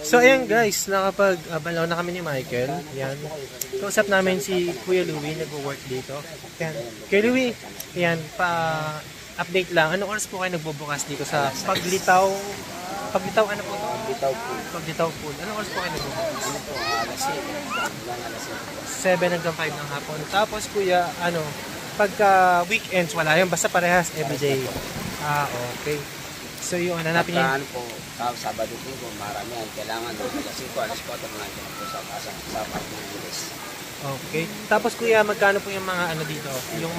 So ayan guys, nakapag-balaw na kami ni Michael. Yan. Kausap namin si Kuya Louie, nag-work dito. Yan. Kuya Louie, yan, pa-update lang. Anong oras po kayo nagbubukas dito sa Paglitaw? Paglitaw ano po? Paglitaw Pool. Anong oras po kayo nagbubukas? Ano po, alas 7. 7 hanggang 5 ng hapon. Tapos kuya, pagka weekends wala yun, basta parehas everyday. Okay. So yung hanapin niyo. Ano po, Sabado Linggo, marami yan. Kailangan doon alas 5, alas 4 mga po sa parking bilis. Okay. Tapos kuya, magkano po yung mga dito? Yung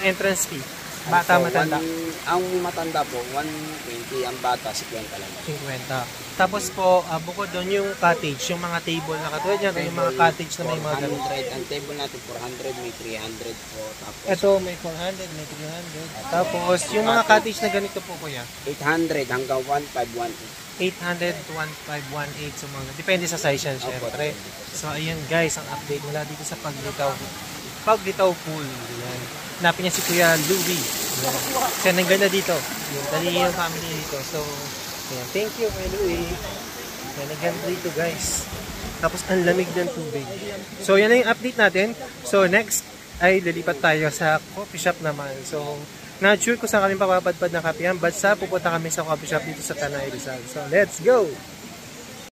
entrance fee? Bata, matanda? Ang matanda po, 120. Ang bata, 50 lang. 50. Tapos po, bukod doon yung cottage, yung mga table na katulad yan, yung mga cottage na may mga ganun. 400. Ang table natin, 400, may 300 po. Tapos, ito, may 400, may 300. Tapos, yung mga cottage na ganito po kuya? 800 hanggang 1518. 800 to 1518. So, depende sa size yan, syempre. So, ayun guys, ang update mula dito sa Paglitaw Pool. Yan. Hanapin niya si Kuya Louie. Kasi nangganda dito. Yung dali yung family dito. So, yan. Thank you, Kuya Louie. Yan, nangganda dito guys. Tapos, ang lamig ng tubig. So, yan na yung update natin. So, next ay lilipat tayo sa coffee shop naman. So, not sure kung saan kami papapadpad ng kapihan. Basta pupunta kami sa coffee shop dito sa Tanay Rizal. So, let's go!